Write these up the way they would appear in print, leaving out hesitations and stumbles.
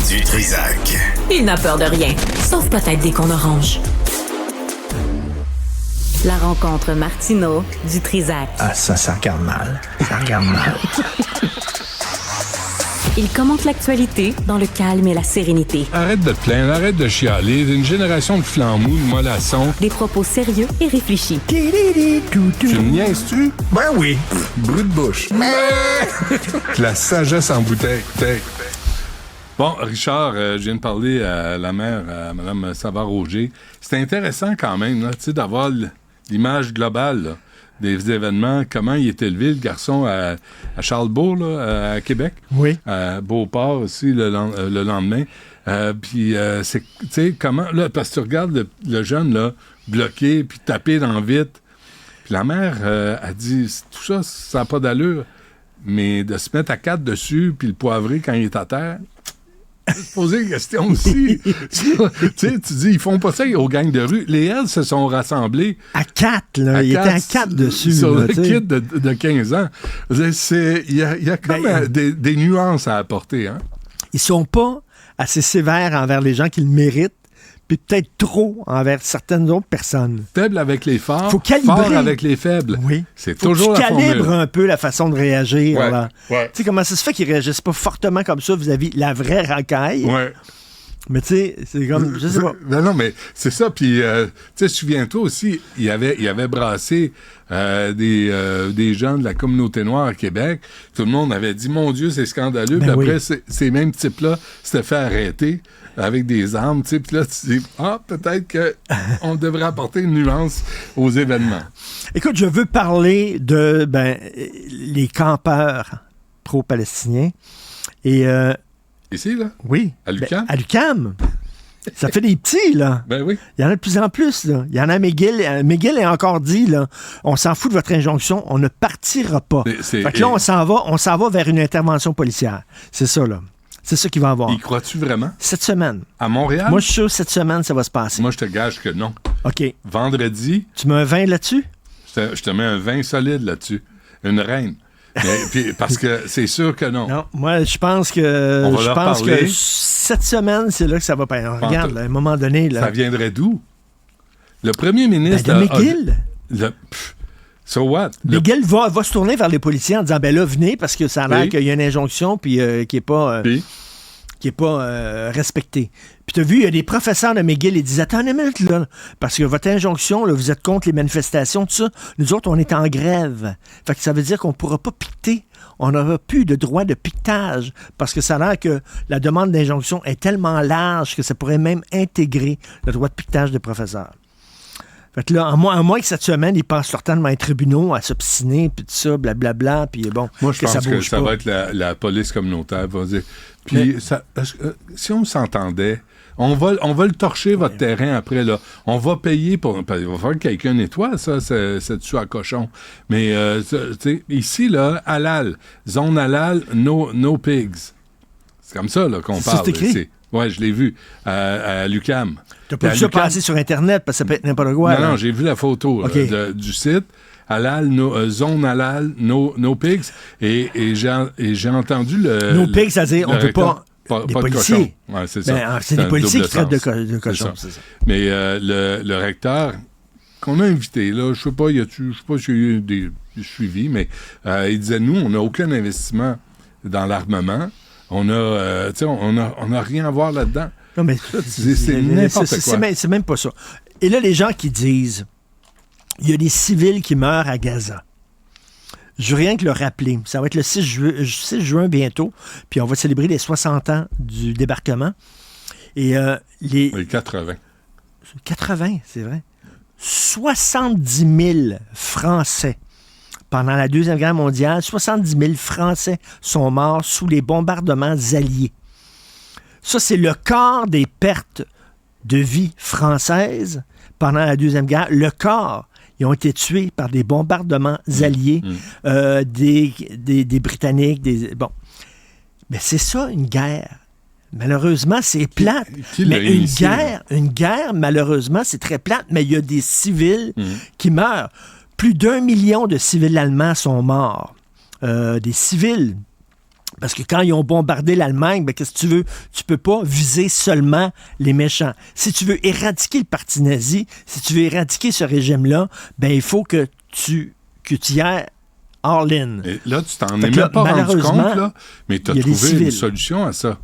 Du Trizac. Il n'a peur de rien, sauf peut-être des cônes oranges. La rencontre Martineau du Trizac. Ah, ça regarde mal. Ça regarde mal. Il commente l'actualité dans le calme et la sérénité. Arrête de te plaindre, arrête de chialer. Une génération de flambous, de mollassons. Des propos sérieux et réfléchis. Tu me niaises-tu? Ben oui. Brut de bouche. La sagesse en bouteille. Bon, Richard, je viens de parler à la mère, à Mme Savard-Roger. C'est intéressant quand même, là, d'avoir l'image globale là, des événements, comment il est élevé, le garçon, à Charlesbourg, là, à Québec. Oui. À Beauport aussi, le lendemain. Puis, c'est, tu sais, comment, là, parce que tu regardes le jeune, là, bloqué, puis tapé dans le vitre. Puis la mère a dit, tout ça, ça n'a pas d'allure. Mais de se mettre à quatre dessus, puis le poivrer quand il est à terre... Se poser une question aussi. Tu dis, ils font pas ça aux gangs de rue. Les Hells se sont rassemblés. À 4, là. Il était à 4 dessus. Sur là, le kid de 15 ans. Il y a comme des nuances à apporter. Hein? Ils sont pas assez sévères envers les gens qui le méritent, puis peut-être trop envers certaines autres personnes. Faible avec les forts, faut calibrer. fort avec les faibles. Oui. C'est toujours la formule. Tu calibres un peu la façon de réagir. Ouais. Là. Ouais. Tu sais, comment ça se fait qu'ils réagissent pas fortement comme ça vis-à-vis la vraie racaille? Ouais. Mais tu sais, c'est comme, je sais pas. Ben non, mais c'est ça. Puis, tu sais, souviens-toi aussi, il avait brassé des gens de la communauté noire à Québec. Tout le monde avait dit, mon Dieu, c'est scandaleux. Ben Puis après, oui. ces mêmes types-là s'étaient fait arrêter avec des armes, tu sais. Puis là, tu dis, peut-être qu'on devrait apporter une nuance aux événements. Écoute, je veux parler de les campeurs pro-palestiniens. Et Ici, là? oui. À l'UQAM? À l'UQAM. Ça fait des petits, là. Ben oui. Il y en a de plus en plus, là. Il y en a à McGill. McGill a encore dit, là, on s'en fout de votre injonction, on ne partira pas. Fait que là, on s'en va vers une intervention policière. C'est ça, là. C'est ça qu'il va avoir. Y crois-tu vraiment? Cette semaine. À Montréal? Moi, je suis sûr cette semaine, ça va se passer. Moi, je te gage que non. OK. Vendredi, Tu mets un 20 là-dessus? je te mets un 20 solide là-dessus. Une reine. Mais, puis, parce que c'est sûr que non. Non, moi, je pense que... On va leur parler. Cette semaine, c'est là que ça va... regarde, là, à un moment donné... Là, ça viendrait d'où? Le premier ministre... de McGill. So what? McGill va se tourner vers les policiers en disant, là, venez, parce que ça a l'air qu'il y a une injonction puis qui n'est pas... respectée. Puis tu as vu, il y a des professeurs de McGill, ils disent, attendez une minute, là, parce que votre injonction, là, vous êtes contre les manifestations, tout ça. Nous autres, on est en grève. Fait que ça veut dire qu'on ne pourra pas piqueter. On n'aura plus de droit de piquetage, parce que ça a l'air que la demande d'injonction est tellement large que ça pourrait même intégrer le droit de piquetage des professeurs. Fait que là, à moins que cette semaine, ils passent leur temps devant les tribunaux à s'obstiner, puis tout ça, blablabla, puis bon, moi, je pense que ça pas. va être la police communautaire. Va dire. Puis, si on s'entendait, on va le torcher, votre terrain, après, là. On va payer pour... Il va falloir que quelqu'un nettoie ça, c'est dessus à cochon. Mais, tu sais, ici, là, halal, zone halal, no pigs. C'est comme ça, là, qu'on parle. C'est écrit? Oui, je l'ai vu, à l'UQAM. T'as pas dû passer sur Internet, parce que ça peut être n'importe quoi. Non, j'ai vu la photo du site. Halal, zone halal, no pigs. Et j'ai entendu le... No pigs, c'est-à-dire, on ne peut pas... Des pas policiers. de cochon. Ouais, c'est ça. C'est des policiers qui traitent de cochon. C'est ça. Mais le recteur qu'on a invité, là, je sais pas s'il y a eu des suivis, mais il disait, nous, on n'a aucun investissement dans l'armement. On a rien à voir là-dedans. Non, mais c'est n'importe quoi. C'est même pas ça. Et là, les gens qui disent, il y a des civils qui meurent à Gaza. Je veux rien que le rappeler. Ça va être le 6 juin bientôt, puis on va célébrer les 60 ans du débarquement. Et les 80. 80, c'est vrai. 70 000 Français. Pendant la Deuxième Guerre mondiale, 70 000 Français sont morts sous les bombardements alliés. Ça, c'est le quart des pertes de vie françaises pendant la Deuxième Guerre. Le quart, ils ont été tués par des bombardements alliés, des Britanniques. Bon. Mais c'est ça, une guerre. Malheureusement, c'est plate. Mais une guerre, malheureusement, c'est très plate, mais il y a des civils qui meurent. Plus d'1 million de civils allemands sont morts des civils. Parce que quand ils ont bombardé l'Allemagne, ben, qu'est-ce que tu veux? Tu peux pas viser seulement les méchants. Si tu veux éradiquer le parti nazi, si tu veux éradiquer ce régime-là, ben, il faut que tu y ailles all-in. Et là, tu t'en es même pas rendu compte, là, mais tu as trouvé une solution à ça.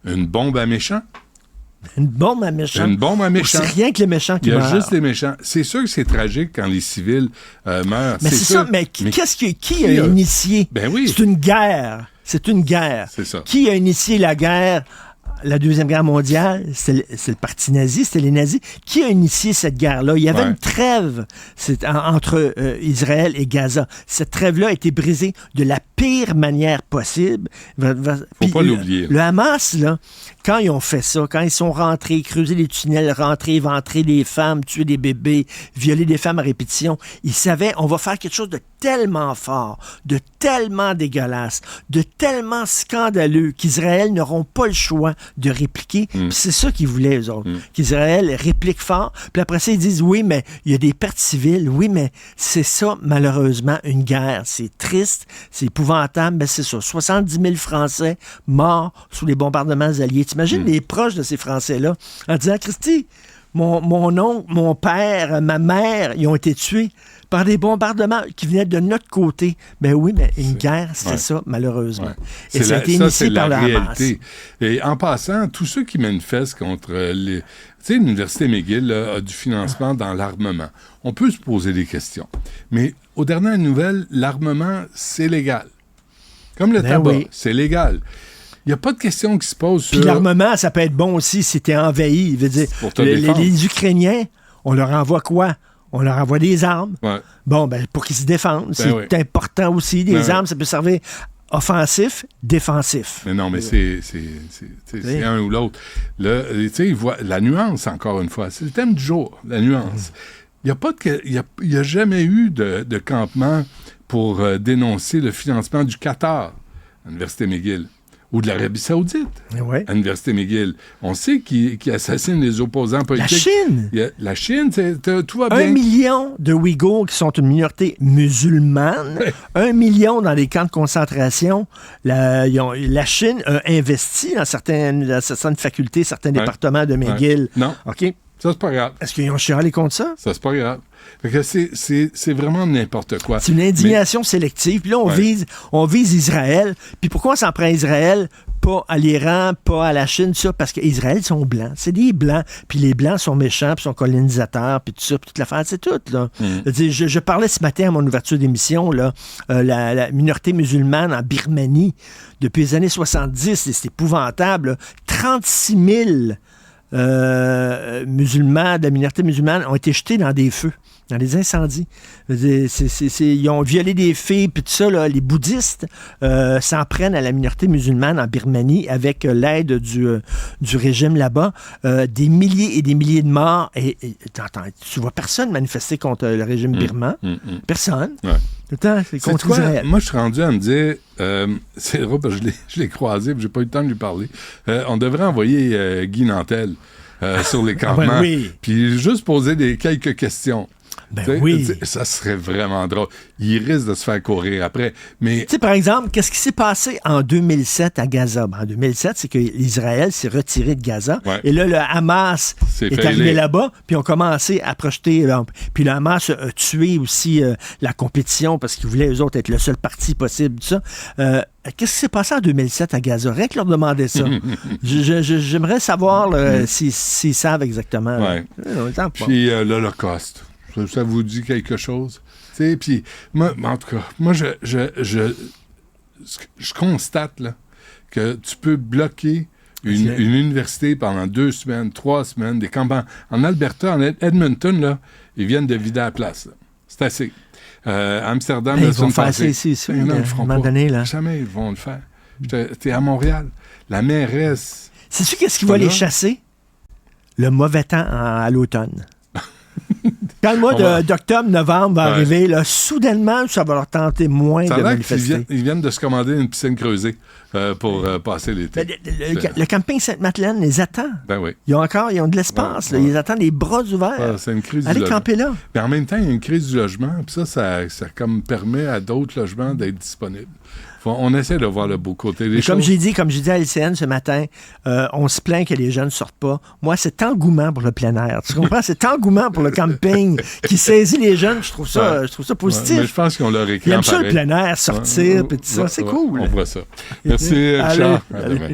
Une bombe à méchants. Une bombe à méchants. Une bombe à méchants. C'est rien que les méchants qui meurent. Il y a juste les méchants. C'est sûr que c'est tragique quand les civils meurent. Mais c'est ça, mais qui a initié? Ben oui. C'est une guerre. C'est une guerre. C'est ça. Qui a initié la guerre? La Deuxième Guerre mondiale, c'est le parti nazi, c'était les nazis. Qui a initié cette guerre-là? Il y avait une trêve entre Israël et Gaza. Cette trêve-là a été brisée de la pire manière possible. Faut pas l'oublier. Le Hamas, là, quand ils ont fait ça, quand ils sont rentrés, creuser les tunnels, rentrer, éventrer des femmes, tuer des bébés, violer des femmes à répétition, ils savaient, on va faire quelque chose de tellement fort, de tellement dégueulasse, de tellement scandaleux qu'Israël n'auront pas le choix de répliquer. Puis c'est ça qu'ils voulaient, eux autres. Qu'Israël réplique fort. Puis après ça, ils disent, oui, mais il y a des pertes civiles. Oui, mais c'est ça, malheureusement, une guerre. C'est triste, c'est épouvantable, mais c'est ça. 70 000 Français morts sous les bombardements alliés. T'imagines les proches de ces Français-là en disant, Christy, mon oncle, mon père, ma mère, ils ont été tués par des bombardements qui venaient de notre côté. Ben oui, mais une guerre, c'est ça, malheureusement. Ouais. Et ça a été initié par le Hamas. Et en passant, tous ceux qui manifestent contre les... Tu sais, l'Université McGill là, a du financement dans l'armement. On peut se poser des questions. Mais aux dernières nouvelles, l'armement, c'est légal. Comme le tabac, c'est légal. Il n'y a pas de question qui se pose sur... Puis l'armement, ça peut être bon aussi si tu es envahi. Je veux dire, les Ukrainiens, on leur envoie quoi? On leur envoie des armes. Ouais. Bon, ben, pour qu'ils se défendent. C'est important aussi. Des armes, ça peut servir offensif, défensif. Mais non, mais c'est un ou l'autre. Tu sais, la nuance, encore une fois. C'est le thème du jour, la nuance. Il n'y a jamais eu de campement pour dénoncer le financement du Qatar à l'Université McGill. Ou de l'Arabie Saoudite, à l'Université McGill. On sait qui assassine les opposants politiques. La Chine, tout va bien. 1 million de Ouïghours qui sont une minorité musulmane. 1 million dans les camps de concentration. La Chine a investi dans certaines facultés, certains départements de McGill. Non. OK. Ça, c'est pas grave. Est-ce qu'ils ont chialé contre ça? Ça, c'est pas grave. Fait que c'est vraiment n'importe quoi. C'est une indignation sélective. Puis là, on vise Israël. Puis pourquoi on s'en prend à Israël? Pas à l'Iran, pas à la Chine, ça, parce qu'Israël sont blancs. C'est des blancs. Puis les blancs sont méchants, puis sont colonisateurs, puis tout ça, puis toute l'affaire, c'est tout, là. Je parlais ce matin à mon ouverture d'émission, là, la minorité musulmane en Birmanie, depuis les années 70, c'est épouvantable, là. 36 000 musulmans, de la minorité musulmane, ont été jetés dans des feux, dans des incendies. Ils ont violé des filles, puis tout ça, là, les bouddhistes s'en prennent à la minorité musulmane en Birmanie avec l'aide du régime là-bas. Des milliers et des milliers de morts. Et tu vois personne manifester contre le régime birman. Personne. Ouais. Tout le temps, c'est contre Israël. Moi, je suis rendu à me dire, c'est drôle parce que je l'ai croisé, puis j'ai pas eu le temps de lui parler. On devrait envoyer Guy Nantel sur les campements, puis juste poser quelques questions. Ça serait vraiment drôle. Il risque de se faire courir après. Mais... Tu sais, par exemple, qu'est-ce qui s'est passé en 2007 à Gaza? En 2007, c'est que l'Israël s'est retiré de Gaza. Ouais. Et là, le Hamas est arrivé là-bas, puis ont commencé à projeter. Puis le Hamas a tué aussi la compétition parce qu'ils voulaient, eux autres, être le seul parti possible. Tout ça. Qu'est-ce qui s'est passé en 2007 à Gaza? Rien que leur demander ça. J'aimerais savoir s'ils savent exactement. Ouais. Puis l'Holocauste. Ça vous dit quelque chose? Puis, moi, en tout cas, moi, je constate là, que tu peux bloquer une université pendant 2 semaines, 3 semaines, des campagnes. En Alberta, en Edmonton, là, ils viennent de vider la place. Là. C'est assez. Amsterdam, ils vont faire ça ici, à un moment donné. Là. Jamais ils vont le faire. T'es à Montréal. La mairesse... Sais-tu qu'est-ce qui va les chasser? Le mauvais temps à l'automne. Quand le mois d'octobre, novembre va arriver, là, soudainement, ça va leur tenter moins ça de a l'air manifester. qu'ils viennent de se commander une piscine creusée pour passer l'été. Le camping Sainte-Madeleine les attend. Ben oui. Ils ont de l'espace. Là. Ils attendent les bras ouverts. C'est une crise Allez du logement. camper là. Mais en même temps, il y a une crise du logement. Puis ça comme permet à d'autres logements d'être disponibles. On essaie de voir le beau côté des choses. Comme j'ai dit à LCN ce matin, on se plaint que les jeunes ne sortent pas. Moi, cet engouement pour le plein air, tu comprends? Cet engouement pour le camping qui saisit les jeunes, je trouve ça positif. Mais je pense qu'on leur écrit. Ils aiment ça, le plein air, sortir, puis tout ça. C'est cool. On voit ça. Merci, Richard. À demain.